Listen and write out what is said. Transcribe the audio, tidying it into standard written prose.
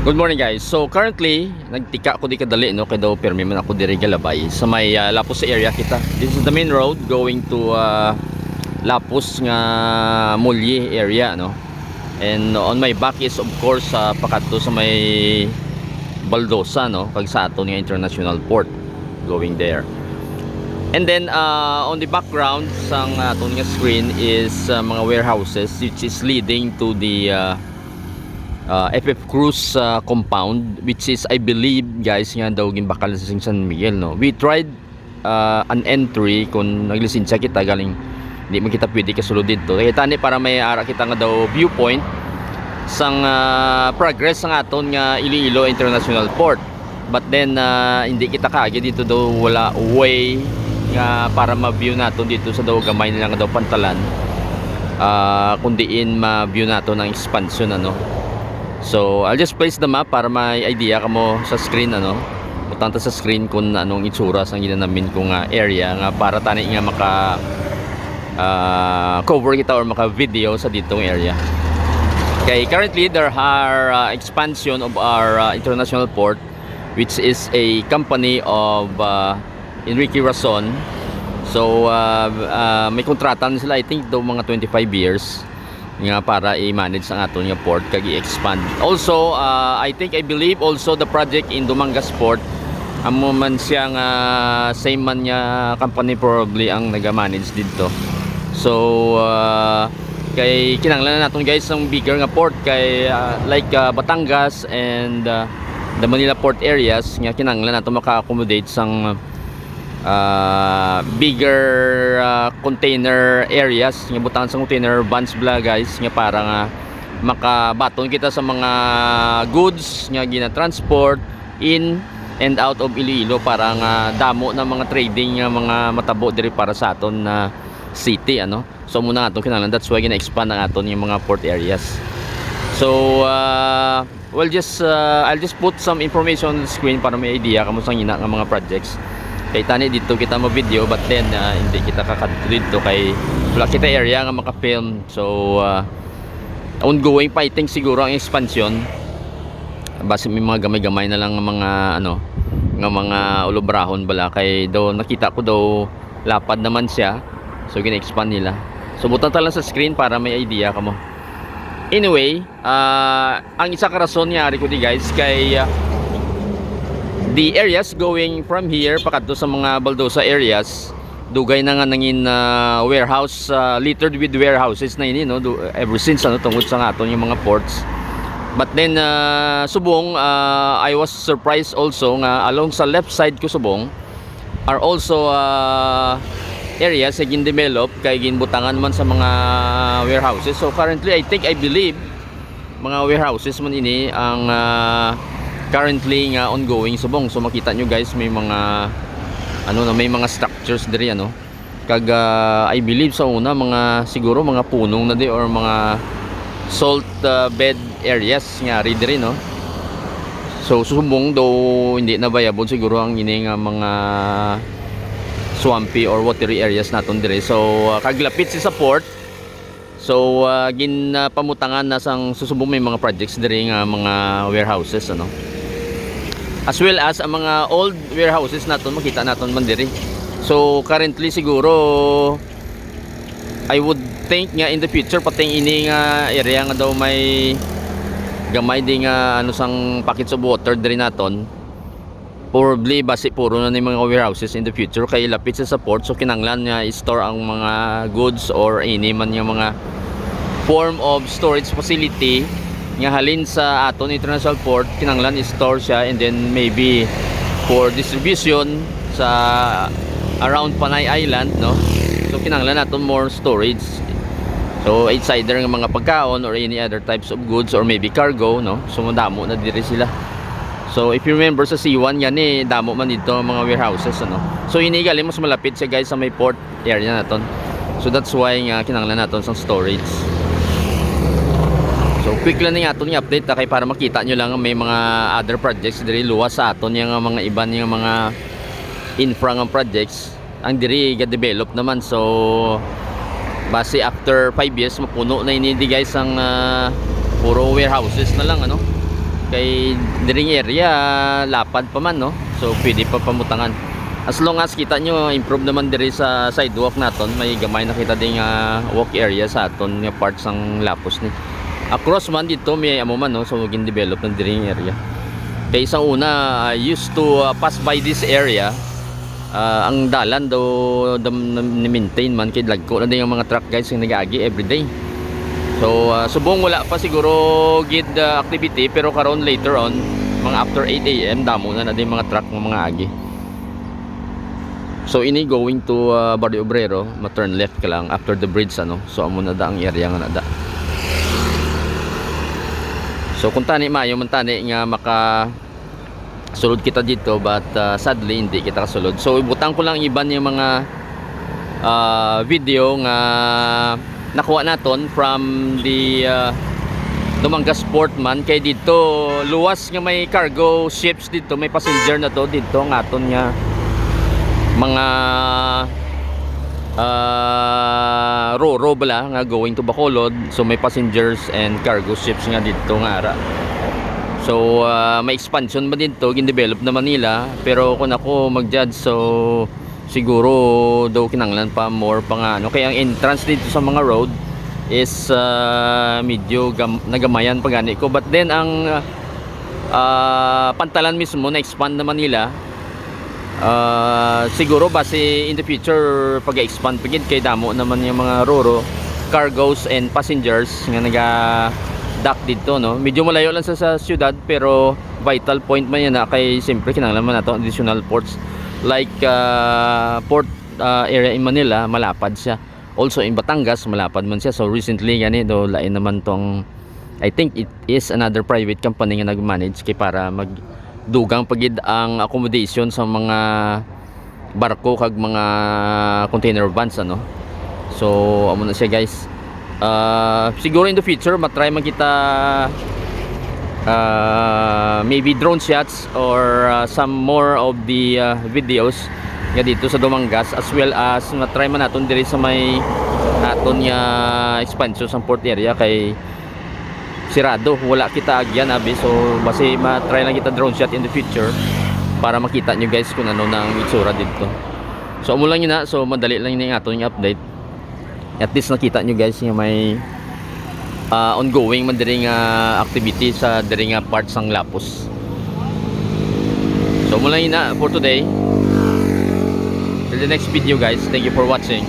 Good morning guys. So currently nagtika ako di kadali no kay daw permi man ako diri Galabay sa may Lapus area kita. This is the main road going to Lapus nga Mulye area no. And on my back is of course pakadto sa may Baldosa no kag sa aton nga international port going there. And then on the background sang aton nga screen is mga warehouses which is leading to the FF Cruz compound, which is I believe guys nga daw gimbakal sa San Miguel no. We tried an entry kung naglisensya kita galing hindi man kita pwede kasulod dito kaya tani para may ara kita nga daw viewpoint sang progress sang aton nga Iloilo International Port. But then hindi kita kaagi dito daw wala way nga para ma-view nato dito sa daw gamay nila nga daw pantalan kundiin ma-view nato ng expansion ano. So I'll just place the map para may idea kamo sa screen ano. Butang sa screen kung anong itsura sang ginanamin kong area nga para tani nga maka cover kita or maka video sa ditong area. Okay, currently there are expansion of our international port which is a company of Enrique Rason. So may kontrata na sila I think daw mga 25 years nga para i-manage ang aton nga port kag i-expand. Also I believe also the project in Dumangas Port amo man siya nga same man nga company probably ang naga-manage dito. So kay kinahanglan naton guys ng bigger nga port kay like Batangas and the Manila port areas nga kinahanglan nato maka-accommodate sang bigger container areas nga butang sa container vans bla guys nga para nga makabaton kita sa mga goods nga gina-transport in and out of Iloilo para nga damo na mga trading nga mga matabo diri para sa aton na city ano. So muna aton kinahanglan that's why gina-expand ang aton yung mga port areas. So I'll just put some information on the screen para may idea kamo sang ina nga mga projects. Kay tani dito kita mo-video but then hindi kita kakadto dito kay wala kita area nga maka-film. So ongoing pa I think siguro ang expansion. Base may mga gamay-gamay na lang nga mga ano nga mga ulobrahon bala kay daw nakita ko daw lapad naman siya. So gina-expand nila. So butang ta lang sa screen para may idea kamo. Anyway, ang isa ka rason nga ari ko di guys kay the areas going from here pakadto sa mga Baldosa areas dugay na nga nangin warehouse littered with warehouses na ini no ever since ano tungod sa aton yung mga ports. But then subong I was surprised also nga along sa left side ko subong are also areas na gin-develop kay ginbutangan man sa mga warehouses. So currently I believe mga warehouses man ini ang currently nga ongoing subong. So makita nyo guys may mga ano na may mga structures diri ano kag I believe sa una mga siguro mga punong na di or mga salt bed areas nga diri no. So subong do hindi na bayabon siguro ang ini nga mga swampy or watery areas naton diri. So kaglapit si sa port. So ginpamutangan na sang susubong may mga projects diri nga mga warehouses ano. As well as ang mga old warehouses naton makita naton man diri. So currently siguro I would think nga in the future pating ini nga area nga daw may gamay di nga ano sang packets of water diri naton. Probably base puro na ni mga warehouses in the future kay lapit sa port so kinanglan nga i-store ang mga goods or ini man yung mga form of storage facility nga halin sa aton international port kinanglan i-store siya and then maybe for distribution sa around Panay Island no. So kinanglan naton more storage. So it's either nga mga pagkaon or any other types of goods or maybe cargo no. So madamo na diri sila. So if you remember sa C1 yan damo man dito mga warehouses ano. So inigali mas malapit siya guys sa may port area naton. So that's why nga kinanglan naton sa storage. So quick lang nga aton i-update kay para makita nyo lang may mga other projects diri luwas sa aton yung mga iban yung mga infra ng projects ang diri ga-develop naman. So base after 5 years mapuno na ini guys ang puro warehouses na lang ano. kay diring area lapad pa man, no, so pwede pa pamutangan as long as kita nyo improve naman diri sa sidewalk naton. May gamay na kita ding walk area sa aton nga parts ng Lapus ni across man dito may amo man, no, so gin develop ng diring area. Kay isang una I used to pass by this area. Ang dalan daw ni-maintain man kay lagko na din yung mga truck guys yung nag-agi everyday. So subong wala pa siguro gid activity, pero karon later on mga after 8 AM damo na din mga truck ng mga agi. So ini going to Barrio Obrero, ma-turn left ka lang after the bridge, ano. So amo na da ang area nga nada. So kung tani mayo man tani nga maka sulod kita dito, but sadly hindi kita kasulod. So ibutang ko lang iban yung mga video nga nakuha naton from the Dumangas Port man. Kay dito luwas nga may cargo ships dito, may passenger na to dito ng aton nga mga ro-ro bala nga going to Bacolod. So may passengers and cargo ships nga dito nga ara. So may expansion ba dito, gin-develop na Manila, pero kung ako mag-judge, so siguro daw kinanglan pa more pa nga, no? Kaya ang entrance dito sa mga road is medyo nagamayan pa gani ko, but then ang pantalan mismo na expand na Manila. Siguro base in the future pag-expand pagid kay damo naman yung mga roro, cargos and passengers nga naga-dock dito, no. Medyo malayo lang sa syudad, pero vital point man yan na kay siyempre kinanglan man nato additional ports like port area in Manila, malapad siya. Also in Batangas malapad man siya. So recently gani do lain naman tong, I think it is another private company nga nag-manage kay para magdugang pagid ang accommodation sa mga barko kag mga container vans, ano. So amo na siya guys. Siguro in the future matry man kita maybe drone shots or some more of the videos nga dito sa Dumangas, as well as matry man naton diri sa may aton nga expansion sa port area kay sirado, wala kita agyan abi. So basi matry lang kita drone shot in the future para makita nyo guys kung ano nang itsura dito. So amo lang yun na. So madali lang yung aton yung update. At least nakita nyo guys yung may ongoing man diri nga activity sa diri nga parts ng Lapus. So mula yun na for today. Till the next video guys. Thank you for watching.